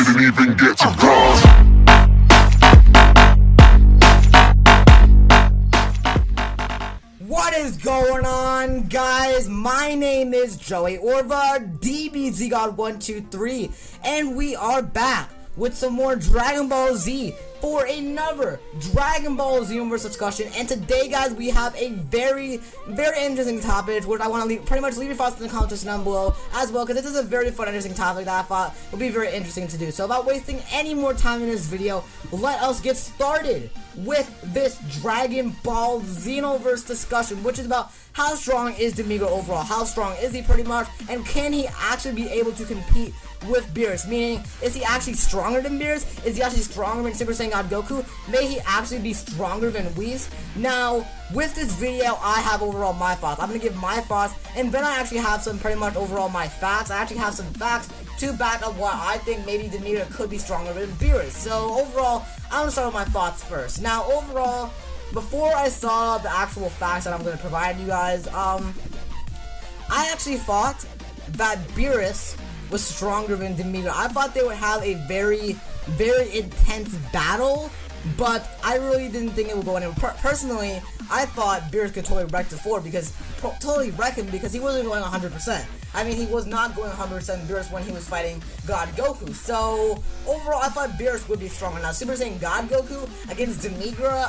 didn't even get to God. What is going on, guys? My name is Joey Orva, DBZGod123, and we are back with some more Dragon Ball Z for another Dragon Ball Xenoverse discussion. And today, guys, we have a very interesting topic, which I want to pretty much leave your thoughts in the comments down below as well, because this is a very fun, interesting topic that I thought would be very interesting to do. So without wasting any more time in this video, let us get started with this Dragon Ball Xenoverse discussion, which is about how strong is Demigra overall, how strong is he pretty much, and can he actually be able to compete with Beerus? Meaning, is he actually stronger than Beerus? Is he actually stronger than Super Saiyan God Goku? May he actually be stronger than Whis? Now, with this video, I have overall my thoughts. I'm going to give my thoughts, and then I actually have some pretty much overall my facts. I actually have some facts to back up why I think maybe Demigra could be stronger than Beerus. So, overall, I'm going to start with my thoughts first. Now, overall, before I saw the actual facts that I'm going to provide you guys, I actually thought that Beerus was stronger than Demigra. I thought they would have a very intense battle, but I really didn't think it would go anywhere. Personally, I thought Beerus could totally wreck the floor because he wasn't going 100%. I mean, he was not going 100% Beerus when he was fighting God Goku. So overall, I thought Beerus would be stronger. Now, Super Saiyan God Goku against Demigra,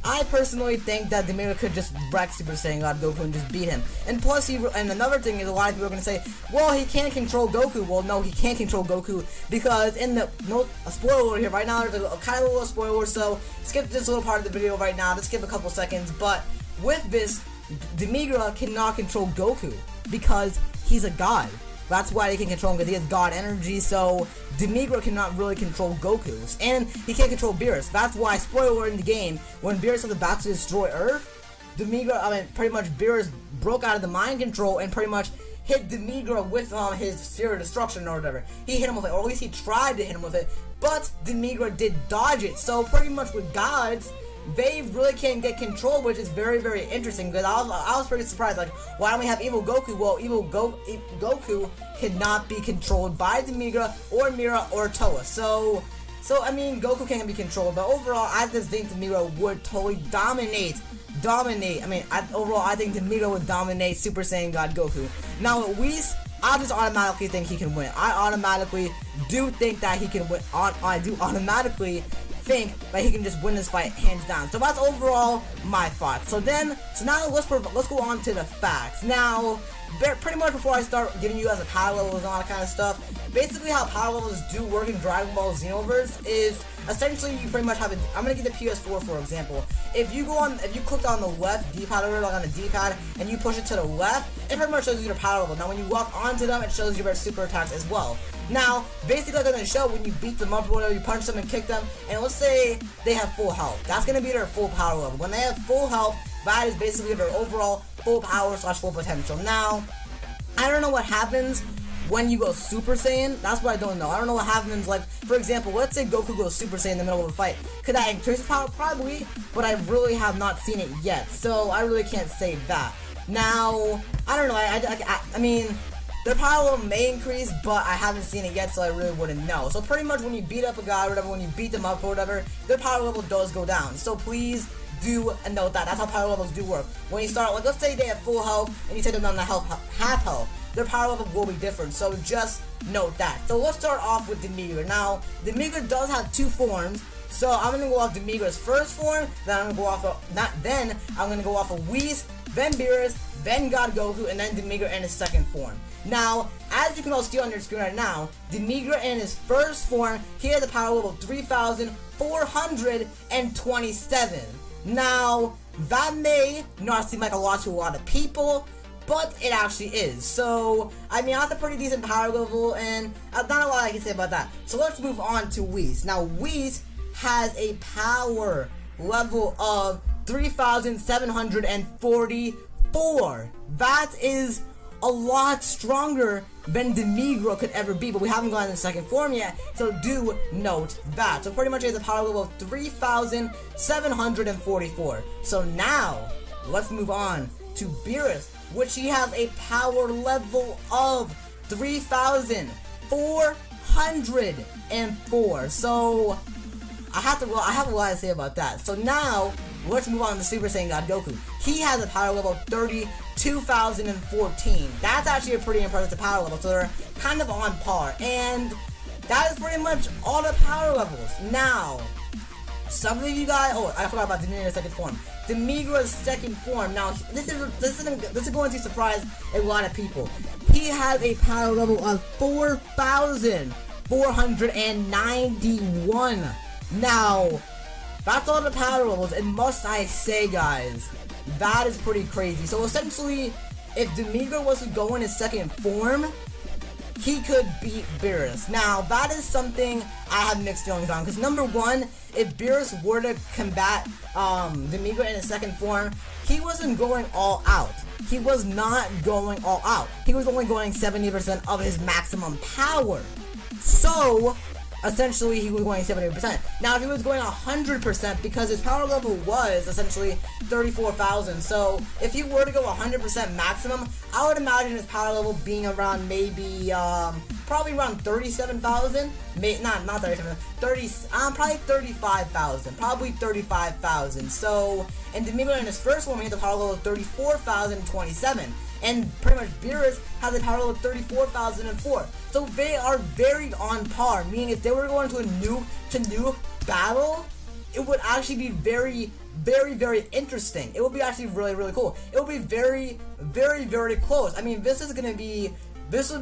I personally think that Demigra could just wreck Super Saiyan God Goku and just beat him. And plus, and another thing is, a lot of people are going to say, well, he can't control Goku. Well, no, he can't control Goku because in the, a spoiler alert here, right now, there's a kind of a little spoiler, so skip this little part of the video right now, just skip a couple seconds. But with this, Demigra cannot control Goku because he's a god. That's why he can control him, because he has God energy, so Demigra cannot really control Goku. And he can't control Beerus. That's why, spoiler in the game, when Beerus was about to destroy Earth, pretty much Beerus broke out of the mind control and pretty much hit Demigra with his Sphere of Destruction or whatever. He hit him with it, or at least he tried to hit him with it, but Demigra did dodge it. So pretty much with gods, they really can't get control, which is very interesting, because I was pretty surprised, like, why don't we have Evil Goku? Well, Goku cannot be controlled by Demigra or Mira or Toa. So I mean, Goku can't be controlled, but overall, I just think Demigra would totally dominate. Overall, I think Demigra would dominate Super Saiyan God Goku. Now, with Whis, I just automatically think he can win. I automatically do think that he can win. I do automatically think that he can just win this fight hands down. So that's overall my thoughts. So now let's go on to the facts. Now, pretty much before I start giving you guys the power levels and all that kind of stuff, basically how power levels do work in Dragon Ball Xenoverse is essentially you pretty much have I'm gonna give the PS4 for example. If you click on the left D-pad or like on the D-pad and you push it to the left, it pretty much shows you your power level. Now when you walk onto them, it shows you their super attacks as well. Now, basically like on the show, when you beat them up or whatever, you punch them and kick them, and let's say they have full health. That's gonna be their full power level. When they have full health, that is basically their overall full power / full potential. Now, I don't know what happens when you go Super Saiyan. That's what I don't know. I don't know what happens, like, for example, let's say Goku goes Super Saiyan in the middle of a fight. Could that increase his power? Probably, but I really have not seen it yet, so I really can't say that. Now, I don't know, I mean, their power level may increase, but I haven't seen it yet, so I really wouldn't know. So pretty much when you beat up a guy or whatever, when you beat them up or whatever, their power level does go down. So please do note that. That's how power levels do work. When you start, like, let's say they have full health, and you take them down to half health, their power level will be different, so just note that. So let's start off with Demigra. Now, Demigra does have two forms, so I'm gonna go off Demigra's first form, then I'm gonna go off of Whis, then Beerus, then God Goku, and then Demigra in his second form. Now, as you can all see on your screen right now, Demigra in his first form, he has a power level 3,427. Now, that may not seem like a lot to a lot of people, but it actually is. So, I mean, that's a pretty decent power level, and not a lot I can say about that. So let's move on to Whis. Now, Whis has a power level of 3,744. That is a lot stronger than Demigra could ever be, but we haven't gotten the second form yet, so do note that. So pretty much he has a power level of 3,744. So now, let's move on to Beerus, which he has a power level of 3,400. 104. So I have a lot to say about that. So now let's move on to Super Saiyan God Goku. He has a power level 32,014. That's actually a pretty impressive power level. So they're kind of on par, and that is pretty much all the power levels. Now, some of you guys, oh, I forgot about Demigra's second form. Demigra's second form. Now, this is going to surprise a lot of people. He has a power level of 4,491. Now, that's all the power levels, and must I say, guys, that is pretty crazy. So essentially, if Demigra was to go in his second form, he could beat Beerus. Now, that is something I have mixed feelings on, because number one, if Beerus were to combat Demigra in his second form, he wasn't going all out. He was not going all out. He was only going 70% of his maximum power. So, essentially, he was going 70%. Now, if he was going 100%, because his power level was essentially 34,000, so if he were to go 100% maximum, I would imagine his power level being around maybe, probably around 37,000. Not 37, probably 35,000. Probably 35,000. So, and Demigra in his first one, he had the power level of 34,027. And pretty much Beerus has a power level of 34,004. So they are very on par, meaning if they were going to a nuke battle, it would actually be very, very, very interesting. It would be actually really, really cool. It would be very, very, very close. I mean, this would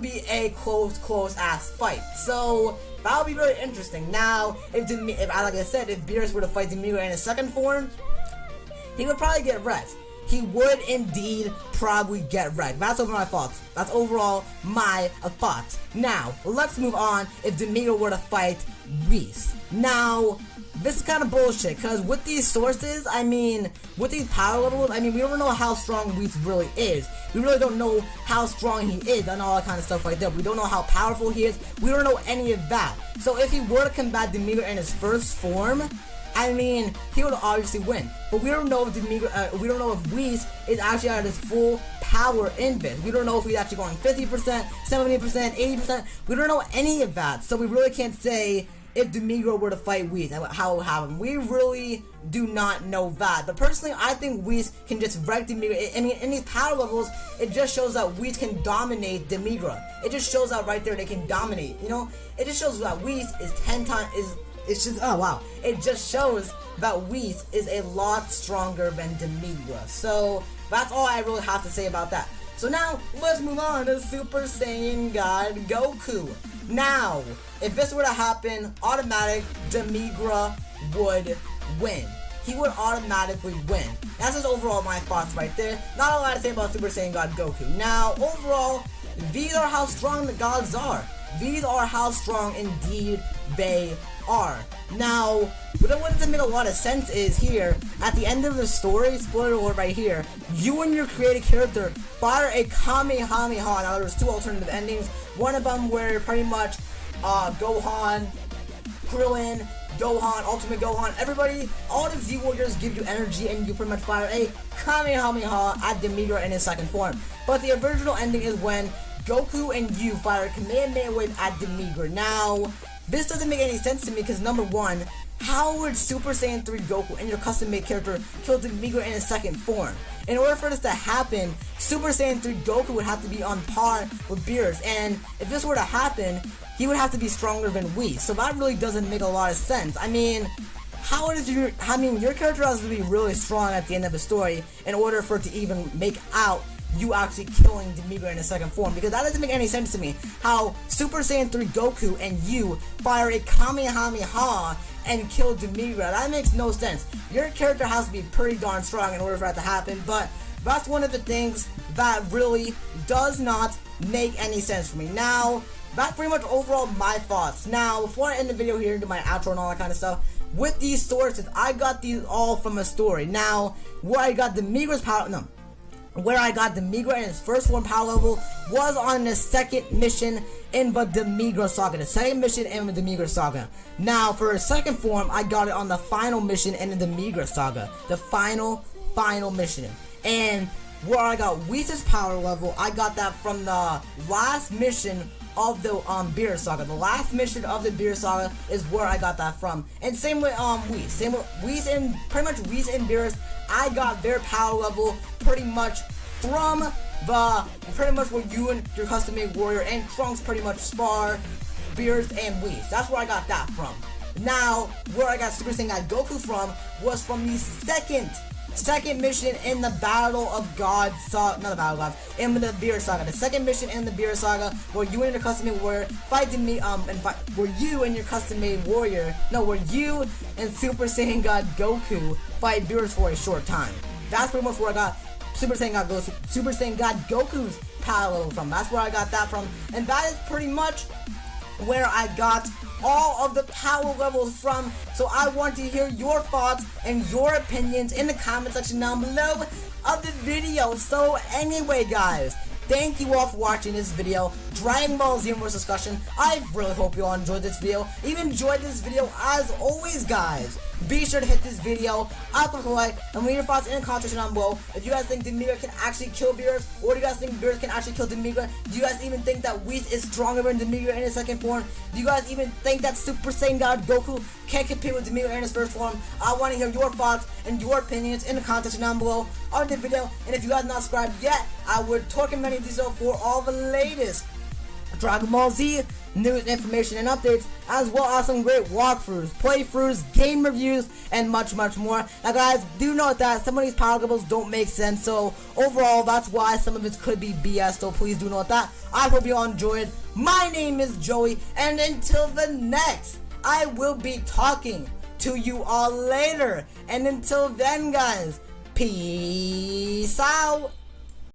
be a close ass fight. So that would be very interesting. Now, like I said, if Beerus were to fight Demigra in his second form, he would probably get wrecked. He would indeed probably get wrecked. That's overall my thoughts. That's overall my thoughts. Now, let's move on if Demigra were to fight Whis. Now, this is kind of bullshit, because with these sources, I mean, with these power levels, I mean, we don't know how strong Whis really is. We really don't know how strong he is and all that kind of stuff like that. We don't know how powerful he is. We don't know any of that. So if he were to combat Demigra in his first form, I mean, he would obviously win, but we don't know if we don't know if Whis is actually at his full power in this. We don't know if he's actually going 50%, 70%, 80%. We don't know any of that, so we really can't say if Demigra were to fight Whis, how it would happen. We really do not know that. But personally, I think Whis can just wreck Demigra. I mean, in these power levels, it just shows that Whis can dominate Demigra. It just shows that right there they can dominate. You know, it just shows that Whis is 10 times It's just, oh wow, it just shows that Whis is a lot stronger than Demigra. So, that's all I really have to say about that. So now, let's move on to Super Saiyan God Goku. Now, if this were to happen, automatic Demigra would win. He would automatically win. That's just overall my thoughts right there. Not a lot to say about Super Saiyan God Goku. Now, overall, these are how strong the gods are. These are how strong indeed they are. Now, what doesn't make a lot of sense is here, at the end of the story, spoiler alert right here, you and your created character fire a Kamehameha. Now, there's two alternative endings. One of them where pretty much Gohan, Krillin, Gohan, Ultimate Gohan, everybody, all the Z Warriors give you energy and you pretty much fire a Kamehameha at Demigra in his second form. But the original ending is when Goku and you fire a Kamehameha wave at Demigra. Now, this doesn't make any sense to me because number one, how would Super Saiyan 3 Goku and your custom-made character kill Demigra in his second form? In order for this to happen, Super Saiyan 3 Goku would have to be on par with Beerus, and if this were to happen, he would have to be stronger than Whis. So that really doesn't make a lot of sense. I mean, your character has to be really strong at the end of the story in order for it to even make out you actually killing Demigra in a second form, because that doesn't make any sense to me. How Super Saiyan 3 Goku and you fire a Kamehameha and kill Demigra, that makes no sense. Your character has to be pretty darn strong in order for that to happen, but that's one of the things that really does not make any sense for me. Now, that's pretty much overall my thoughts. Now, before I end the video here and do my outro and all that kind of stuff, with these sources, I got these all from a story. Now, where I got Demigra's power, where I got Demigra in his first form power level was on the second mission in the Demigra Saga. The second mission in the Demigra Saga. Now, for his second form, I got it on the final mission in the Demigra Saga. The final mission. And where I got Whis' power level. I got that from the last mission of the Beerus saga. The last mission of the Beerus saga is where I got that from. And same with Whis. Same with Whis and pretty much Whis and Beerus. I got their power level pretty much from the where you and your custom made warrior and Trunks pretty much spar Beerus and Whis. That's where I got that from. Now, where I got Super Saiyan God Goku from was from the second mission in the Battle of Gods saga, not the Battle of Gods, in the Beerus saga. The second mission in the Beerus saga, where you and your custom-made warrior fighting me, where you and your custom-made warrior, no, where you and Super Saiyan God Goku fight Beerus for a short time. That's pretty much where I got Super Saiyan God Goku's power level from. That's where I got that from, and that is pretty much where I got all of the power levels from. So I want to hear your thoughts and your opinions in the comment section down below of the video. So anyway, guys, thank you all for watching this video, Dragon Ball Xenoverse discussion. I really hope you all enjoyed this video. If you enjoyed this video, as always, guys, be sure to hit this video up, click a like, and leave your thoughts in the comment section down below. If you guys think Demigra can actually kill Beerus, or do you guys think Beerus can actually kill Demigra? Do you guys even think that Whis is stronger than Demigra in his second form? Do you guys even think that Super Saiyan God Goku can compete with Demigra in his first form? I want to hear your thoughts and your opinions in the comment section down below on the video. And if you guys not subscribed yet, I would recommend you do so for all the latest Dragon Ball Z news, information, and updates, as well as some great walkthroughs, playthroughs, game reviews, and much more. Now, guys, do note that some of these power levels don't make sense, so overall, that's why some of it could be BS, so please do note that. I hope you all enjoyed. My name is Joey, and until the next, I will be talking to you all later. And until then, guys, peace out.